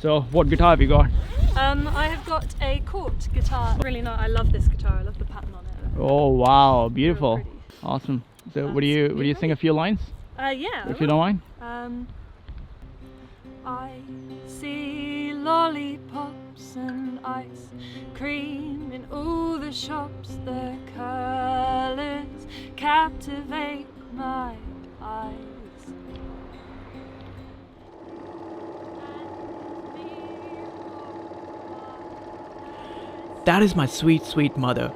So, what guitar have you got? I have got a Court guitar. Really not. I love this guitar. I love the pattern on it. Oh wow, beautiful, Really awesome. So, would you sing a few lines? Yeah. If you don't mind. I see lollipops and ice cream in all the shops. The colours captivate my eyes. That is my sweet, sweet mother.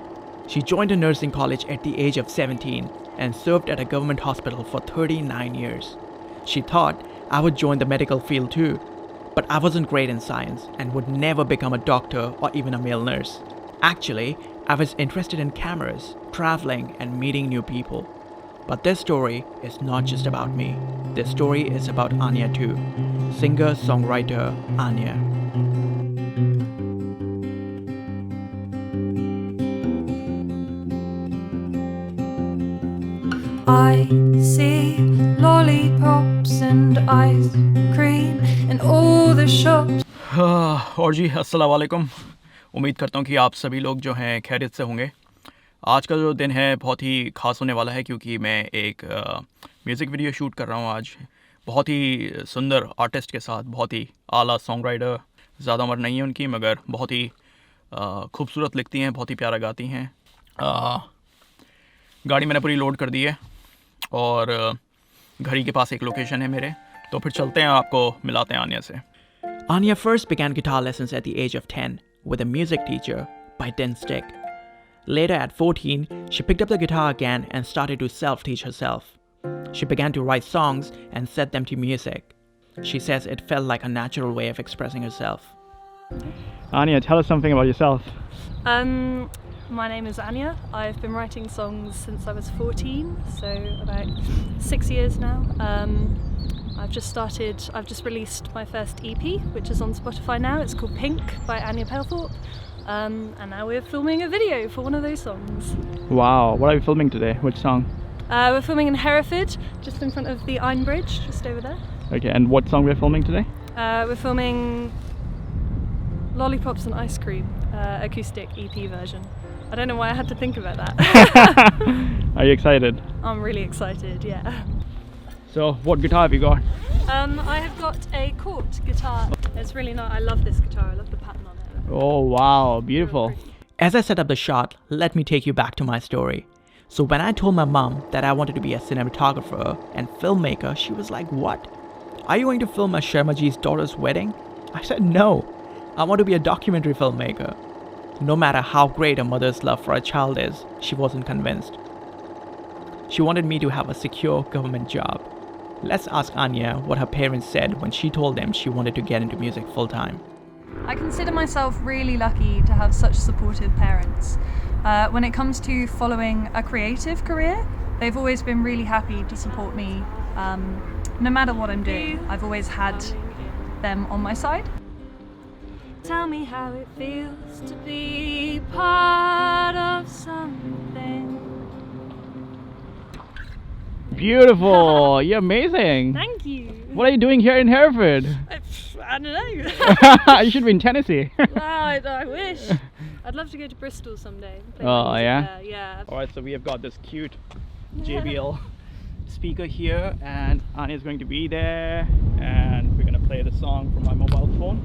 She joined a nursing college at the age of 17 and served at a government hospital for 39 years. She thought I would join the medical field too, but I wasn't great in science and would never become a doctor or even a male nurse. Actually, I was interested in cameras, traveling, and meeting new people. But this story is not just about me. This story is about Anya too. Singer-songwriter Anya. I see lollipops and ice cream in all the shops. और जी अस्सलाम वालेकुम। उम्मीद करता हूँ कि आप सभी लोग जो हैं खैरियत से होंगे। आज का जो दिन है बहुत ही ख़ास होने वाला है क्योंकि मैं एक म्यूज़िक वीडियो शूट कर रहा हूँ आज। बहुत ही सुंदर आर्टिस्ट के साथ, बहुत ही आला सॉन्ग राइटर। ज़्यादा उम्र नहीं है उनकी मगर बहुत ही खूबसूरत लिखती हैं, बहुत ही प्यारा गाती हैं। गाड़ी मैंने पूरी लोड कर दी है और घड़ी के पास एक लोकेशन है मेरे, तो फिर चलते हैं, आपको मिलाते हैं आन्या से। Anya first began guitar lessons at the age of 10 with a music teacher by Den Stick. Later at 14, she picked up the guitar again and started to self-teach herself. She began to write songs and set them to music. She says it felt like a natural way of expressing herself. Anya, tell us something about yourself. My name is Anya. I've been writing songs since I was 14, so about 6 years now. I've just released my first EP, which is on Spotify now. It's called Pink by Anya Pailthorpe. And now we're filming a video for one of those songs. Wow, what are you filming today? Which song? We're filming in Hereford, just in front of the Iron Bridge, just over there. Okay, and what song we're filming today? We're filming Lollipops and Ice Cream, acoustic EP version. I don't know why I had to think about that. Are you excited? I'm really excited, yeah. So, what guitar have you got? I have got a Court guitar. It's really not. I love this guitar. I love the pattern on it. Oh wow, beautiful. As I set up the shot, let me take you back to my story. So when I told my mom that I wanted to be a cinematographer and filmmaker, she was like, "What? Are you going to film a Sharmaji's daughter's wedding?" I said, "No, I want to be a documentary filmmaker." No matter how great a mother's love for a child is, she wasn't convinced. She wanted me to have a secure government job. Let's ask Anya what her parents said when she told them she wanted to get into music full-time. I consider myself really lucky to have such supportive parents. When it comes to following a creative career, they've always been really happy to support me. No matter what I'm doing, I've always had them on my side. Tell me how it feels to be part of something. Beautiful, you're amazing. Thank you. What are you doing here in Hereford? I don't know. You should be in Tennessee. I wish. I'd love to go to Bristol someday. Oh yeah? There. Yeah. Alright, so we have got this cute JBL speaker here and Anya's going to be there and we're going to play the song from my mobile phone.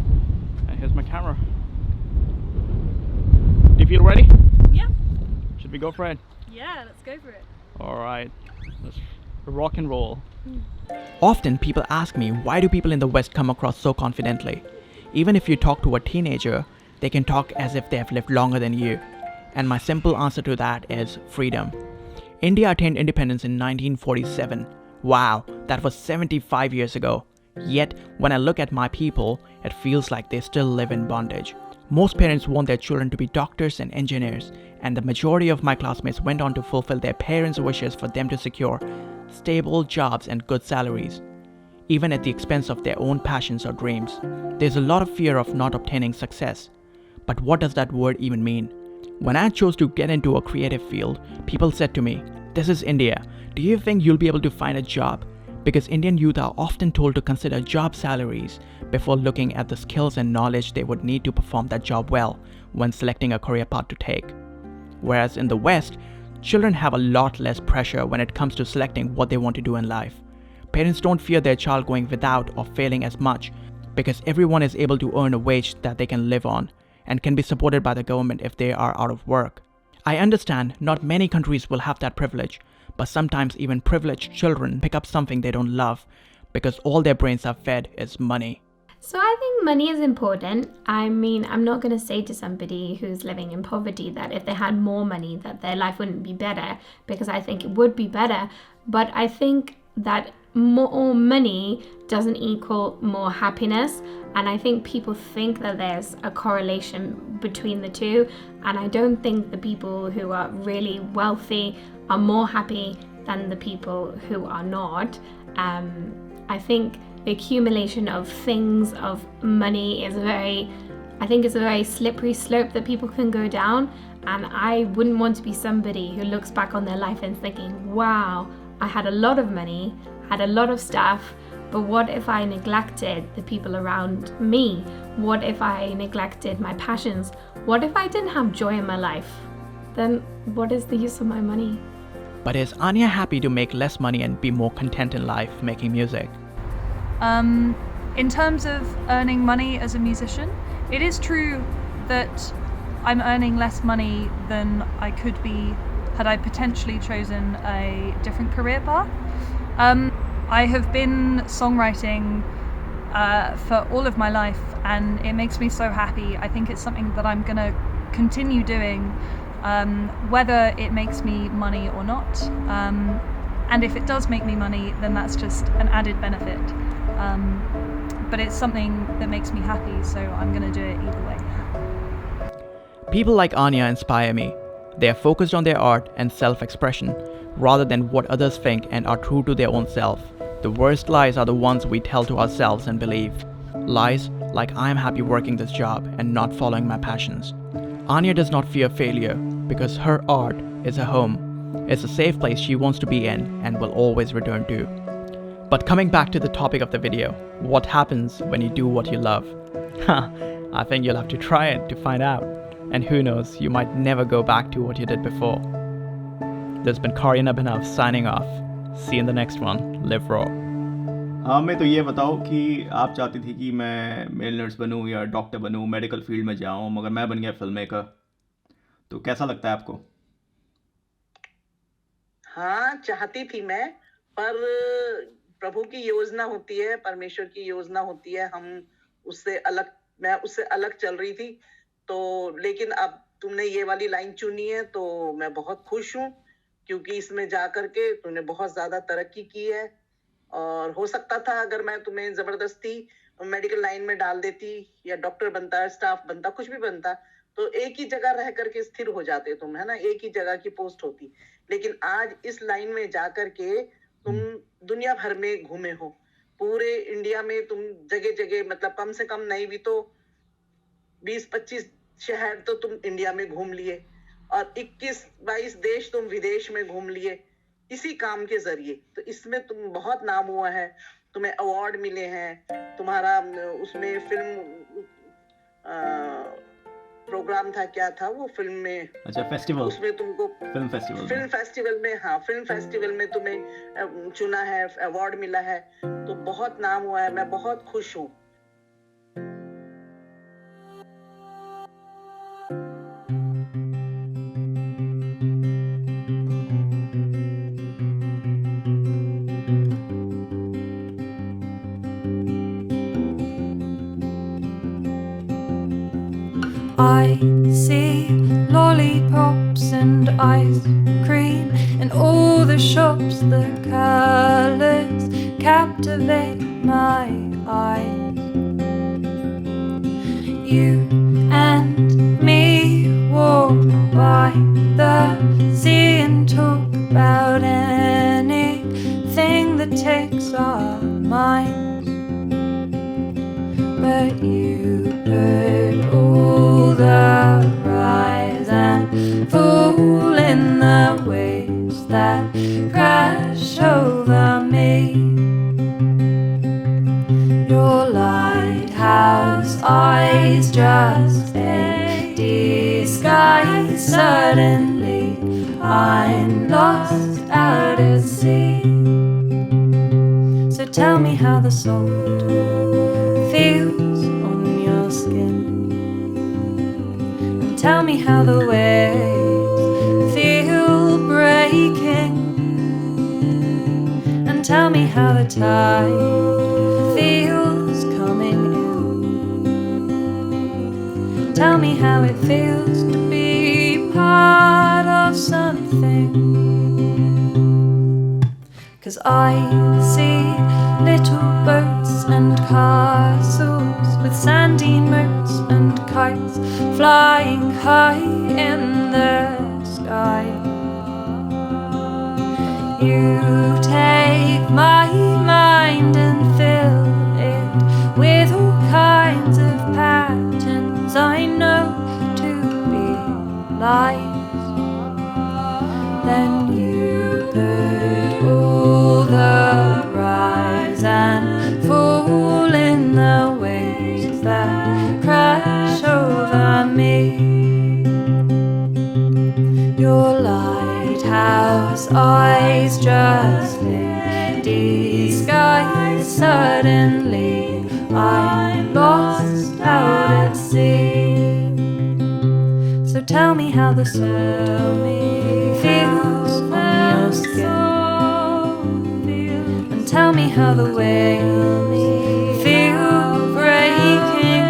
And here's my camera. Do you feel ready? Yeah. Should we go for it? Yeah, let's go for it. Alright, let's rock and roll. Often people ask me, why do people in the West come across so confidently? Even if you talk to a teenager, they can talk as if they have lived longer than you. And my simple answer to that is freedom. India attained independence in 1947. Wow, that was 75 years ago. Yet, when I look at my people, it feels like they still live in bondage. Most parents want their children to be doctors and engineers, and the majority of my classmates went on to fulfill their parents' wishes for them to secure stable jobs and good salaries, even at the expense of their own passions or dreams. There's a lot of fear of not obtaining success. But what does that word even mean? When I chose to get into a creative field, people said to me, "This is India. Do you think you'll be able to find a job?" because Indian youth are often told to consider job salaries before looking at the skills and knowledge they would need to perform that job well when selecting a career path to take. Whereas in the West, children have a lot less pressure when it comes to selecting what they want to do in life. Parents don't fear their child going without or failing as much because everyone is able to earn a wage that they can live on and can be supported by the government if they are out of work. I understand not many countries will have that privilege, but sometimes even privileged children pick up something they don't love because all their brains are fed is money. So I think money is important. I mean, I'm not going to say to somebody who's living in poverty that if they had more money that their life wouldn't be better, because I think it would be better. But I think that more money doesn't equal more happiness. And I think people think that there's a correlation between the two. And I don't think the people who are really wealthy are more happy than the people who are not. I think the accumulation of things, of money is a very slippery slope that people can go down. And I wouldn't want to be somebody who looks back on their life and thinking, wow, I had a lot of money, had a lot of stuff, but what if I neglected the people around me? What if I neglected my passions? What if I didn't have joy in my life? Then what is the use of my money? But is Anya happy to make less money and be more content in life making music? In terms of earning money as a musician, it is true that I'm earning less money than I could be had I potentially chosen a different career path. I have been songwriting for all of my life, and it makes me so happy. I think it's something that I'm going to continue doing, whether it makes me money or not. And if it does make me money, then that's just an added benefit. But it's something that makes me happy, so I'm going to do it either way. People like Anya inspire me. They are focused on their art and self-expression rather than what others think and are true to their own self. The worst lies are the ones we tell to ourselves and believe. Lies like I'm happy working this job and not following my passions. Anya does not fear failure because her art is a home. It's a safe place she wants to be in and will always return to. But coming back to the topic of the video, what happens when you do what you love? I think you'll have to try it to find out. And who knows, you might never go back to what you did before. This has been Kari and Abhinav signing off. See you in the next one. Live raw. हमें तो ये बताओ कि आप चाहती थी कि मैं मेल नर्स बनूं या डॉक्टर बनूं, मेडिकल फील्ड में जाऊं, मगर मैं बन गया फिल्म मेकर। तो कैसा लगता है आपको? हाँ, चाहती थी मैं, पर प्रभु की योजना होती है, परमेश्वर की योजना होती है। मैं उससे अलग चल रही थी, तो लेकिन अब तुमने ये वाली लाइन चुनी है तो मैं बहुत खुश हूँ, क्योंकि इसमें जा करके तुमने बहुत ज्यादा तरक्की की है। और हो सकता था अगर मैं तुम्हें जबरदस्ती मेडिकल लाइन में डाल देती या डॉक्टर बनता, स्टाफ बनता, कुछ भी बनता, तो एक ही जगह रह करके स्थिर हो जाते तुम, है ना, एक ही जगह की पोस्ट होती। लेकिन आज इस लाइन में जा करके तुम दुनिया भर में घूमे हो, पूरे इंडिया में तुम जगह जगह, मतलब कम से कम नहीं भी तो 20-25 शहर तो तुम इंडिया में घूम लिए, और 21-22 देश तुम विदेश में घूम लिए इसी काम के जरिए। तो इसमें तुम बहुत नाम हुआ है, तुम्हें अवार्ड मिले हैं, तुम्हारा उसमें फिल्म प्रोग्राम था, क्या था वो फिल्म में, अच्छा फेस्टिवल, उसमें तुमको फिल्म फेस्टिवल में, हाँ फिल्म फेस्टिवल में तुम्हें चुना है, अवार्ड मिला है, तो बहुत नाम हुआ है। मैं बहुत खुश हूँ। I see lollipops and ice cream in all the shops. The colors captivate my eyes. You and me walk by the sea and talk about anything that takes our minds. But you heard all the rise and fall in the waves that crash over me. lighthouse eyes just a disguise. Suddenly I'm lost out at sea. So tell me how the salt feels on your skin, and tell me how the waves feel breaking, and tell me how the tide feels coming in. Tell me how it feels to be part of something. 'Cause I see little boats and castles with sandy moats and kites flying high in the sky. You take my mind and fill it with all kinds of patterns I know to be lies. Then you put all the rise and fall in the waves that crash over me. Your lighthouse eyes just in disguise. Suddenly I'm lost out at sea. So tell me how the salt feels on your skin, and tell me how the waves feel breaking,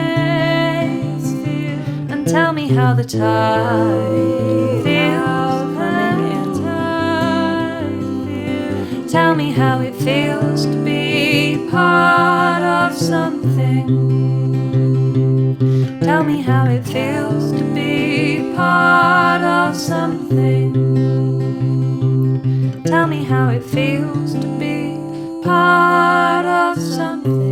and tell me how the tide feels coming in. Tell me how it feels to be part of something. Tell me how it feels to be part of something. Tell me how it feels to be part of something.